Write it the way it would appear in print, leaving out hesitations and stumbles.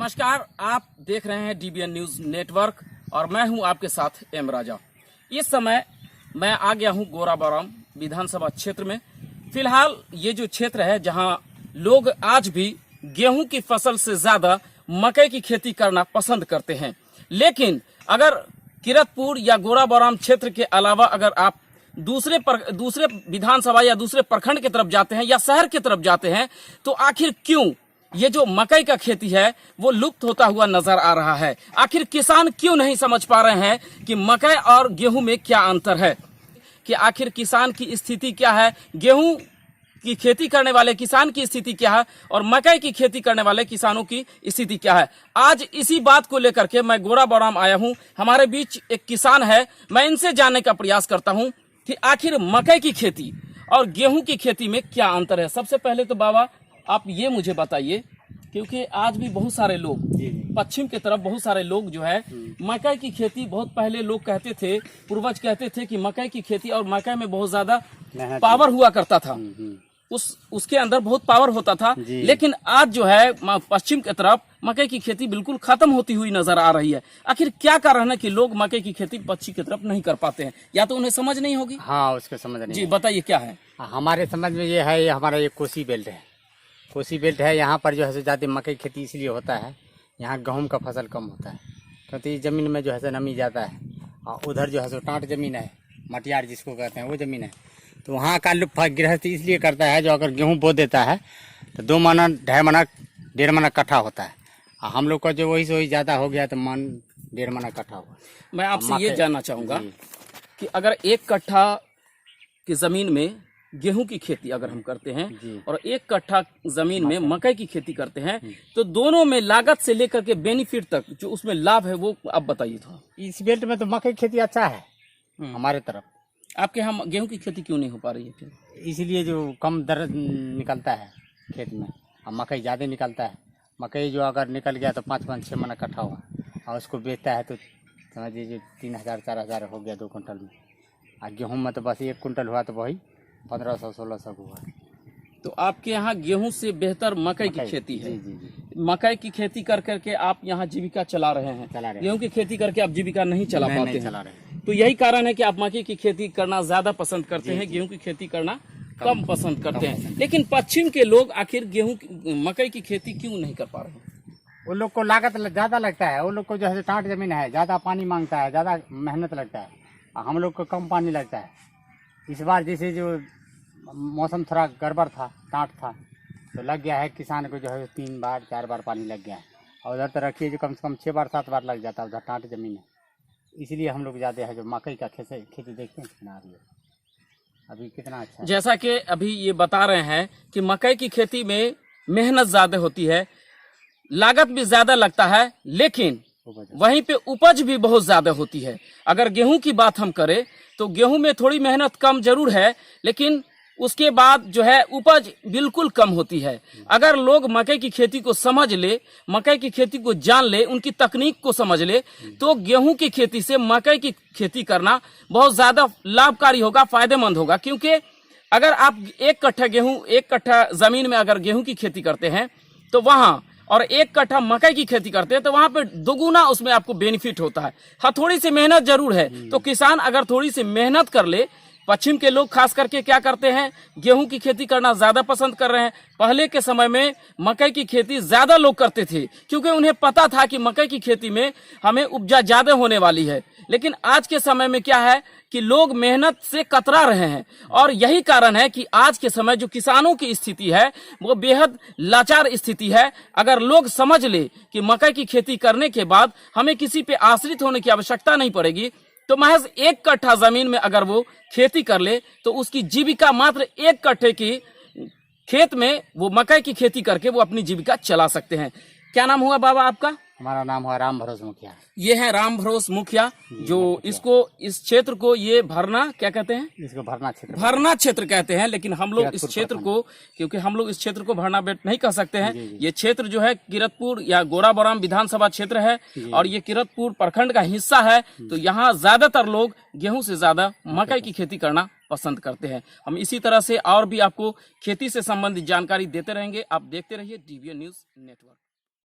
नमस्कार, आप देख रहे हैं डीबीएन न्यूज नेटवर्क और मैं हूं आपके साथ एम राजा। इस समय मैं आ गया हूं गोराबाराम विधानसभा क्षेत्र में। फिलहाल ये जो क्षेत्र है जहां लोग आज भी गेहूं की फसल से ज्यादा मकई की खेती करना पसंद करते हैं, लेकिन अगर किरतपुर या गोराबाराम क्षेत्र के अलावा अगर आप दूसरे विधानसभा या दूसरे प्रखंड की तरफ जाते हैं या शहर की तरफ जाते हैं तो आखिर क्यों ये जो मकई का खेती है वो लुप्त होता हुआ नजर आ रहा है। आखिर किसान क्यों नहीं समझ पा रहे हैं कि मकई और गेहूं में क्या अंतर है, कि आखिर किसान की स्थिति क्या है, गेहूं की खेती करने वाले किसान की स्थिति क्या है और मकई की खेती करने वाले किसानों की स्थिति क्या है। आज इसी बात को लेकर के मैं गोराबाराम आया हूं। हमारे बीच एक किसान है, मैं इनसे जानने का प्रयास करता हूं कि आखिर मकई की खेती और गेहूं की खेती में क्या अंतर है। सबसे पहले तो बाबा आप ये मुझे बताइए, क्योंकि आज भी बहुत सारे लोग पश्चिम की तरफ बहुत सारे लोग जो है मकई की खेती, बहुत पहले लोग कहते थे, पूर्वज कहते थे कि मकई की खेती और मकई में बहुत ज्यादा पावर हुआ करता था, उसके अंदर बहुत पावर होता था। लेकिन आज जो है पश्चिम की तरफ मकई की खेती बिल्कुल खत्म होती हुई नजर आ रही है। आखिर क्या कारण है कि लोग मकई की खेती पश्चिम की तरफ नहीं कर पाते हैं, या तो उन्हें समझ नहीं होगी? हाँ, उसको समझ नहीं। जी बताइए क्या है। हमारे समझ में ये है, ये हमारा ये कोसी बेल्ट है। कोसी बेल्ट है, यहाँ पर जो है ज़्यादा मकई खेती इसलिए होता है, यहाँ गेहूं का फसल कम होता है क्योंकि ज़मीन में जो है नमी ज़्यादा है। और उधर जो है सो टाट ज़मीन है, मटियार जिसको कहते हैं वो ज़मीन है, तो वहाँ का गृहस्थ इसलिए करता है, जो अगर गेहूं बो देता है तो 2 मना 2.5 मना 1.5 मना कट्ठा होता है। और हम लोग का जो वही से वही ज़्यादा हो गया तो 1.5 मना कट्ठा हुआ। मैं आपसे ये जानना चाहूँगा कि अगर 1 कट्ठा की ज़मीन में गेहूं की खेती अगर हम करते हैं और 1 कट्ठा जमीन में मकई की खेती करते हैं तो दोनों में लागत से लेकर के बेनिफिट तक जो उसमें लाभ है वो आप बताइए थोड़ा। इस बेल्ट में तो मकई खेती अच्छा है हमारे तरफ। आपके यहाँ गेहूं की खेती क्यों नहीं हो पा रही है फिर? इसलिए जो कम दर निकलता है खेत में और मकई ज़्यादा निकलता है। मकई जो अगर निकल गया तो 5-6 मना कट्ठा हुआ और उसको बेचता है तो समझ लीजिए 3,000-4,000 हो गया 2 कुंटल में। और गेहूँ में तो बस 1 कुंटल हुआ तो वही 1500-1600 हुआ। तो आपके यहाँ गेहूं से बेहतर मकई की खेती है। जी। मकई की खेती कर करके आप यहाँ जीविका चला रहे हैं। गेहूं की खेती करके आप जीविका नहीं चला पाते हैं। तो यही कारण है कि आप मकई की खेती करना ज्यादा पसंद करते हैं, गेहूं की खेती करना कम पसंद करते हैं। लेकिन पश्चिम के लोग आखिर मकई की खेती क्यों नहीं कर पा रहे हैं? उन लोग को लागत ज्यादा लगता है, उन लोग को जो है टाट जमीन है, ज्यादा पानी मांगता है, ज्यादा मेहनत लगता है। और हम लोग को कम पानी लगता है। इस बार जैसे जो मौसम थोड़ा गड़बड़ था, टाट था, तो लग गया है किसान को जो है 3 बार 4 बार पानी लग गया है। और उधर तो रखिए जो कम से कम 6 बार 7 बार लग जाता है, उधर टाट जमीन है। इसलिए हम लोग ज़्यादा है जो मकई का खेती देखते हैं कितना आ रही है अभी, कितना अच्छा है। जैसा कि अभी ये बता रहे हैं कि मकई की खेती में मेहनत ज़्यादा होती है, लागत भी ज़्यादा लगता है, लेकिन वहीं पे उपज भी बहुत ज्यादा होती है। अगर गेहूं की बात हम करें तो गेहूं में थोड़ी मेहनत कम जरूर है, लेकिन उसके बाद जो है उपज बिल्कुल कम होती है। अगर लोग मकई की खेती को समझ ले, मकई की खेती को जान ले, उनकी तकनीक को समझ ले, तो गेहूं की खेती से मकई की खेती करना बहुत ज्यादा लाभकारी होगा, फायदेमंद होगा। क्योंकि अगर आप 1 कट्ठा जमीन में अगर गेहूं की खेती करते हैं तो वहां और 1 कट्ठा मकई की खेती करते हैं तो वहां पे दोगुना उसमें आपको बेनिफिट होता है। हाँ, थोड़ी सी मेहनत जरूर है, तो किसान अगर थोड़ी सी मेहनत कर ले, पश्चिम के लोग खास करके क्या करते हैं, गेहूं की खेती करना ज्यादा पसंद कर रहे हैं। पहले के समय में मकई की खेती ज्यादा लोग करते थे क्योंकि उन्हें पता था कि मकई की खेती में हमें उपजा ज्यादा होने वाली है। लेकिन आज के समय में क्या है कि लोग मेहनत से कतरा रहे हैं, और यही कारण है कि आज के समय जो किसानों की स्थिति है वो बेहद लाचार स्थिति है। अगर लोग समझ ले कि मकई की खेती करने के बाद हमें किसी पे आश्रित होने की आवश्यकता नहीं पड़ेगी, तो महज 1 कट्ठा जमीन में अगर वो खेती कर ले तो उसकी जीविका मात्र 1 कट्ठे की खेत में वो मकई की खेती करके वो अपनी जीविका चला सकते हैं। क्या नाम हुआ बाबा आपका? हमारा नाम हुआ राम भरोस मुखिया। ये है राम भरोस मुखिया, जो इसको इस क्षेत्र को ये भरना क्या कहते हैं? इसको भरना क्षेत्र कहते हैं। लेकिन हम लोग इस क्षेत्र को, क्योंकि हम लोग इस क्षेत्र को भरना बेट नहीं कह सकते हैं, ये क्षेत्र जो है किरतपुर या गोराबाराम विधानसभा क्षेत्र है और ये किरतपुर प्रखंड का हिस्सा है। तो यहाँ ज्यादातर लोग गेहूं से ज्यादा मकई की खेती करना पसंद करते हैं। हम इसी तरह से और भी आपको खेती से संबंधित जानकारी देते रहेंगे। आप देखते रहिए डीबीएन न्यूज नेटवर्क।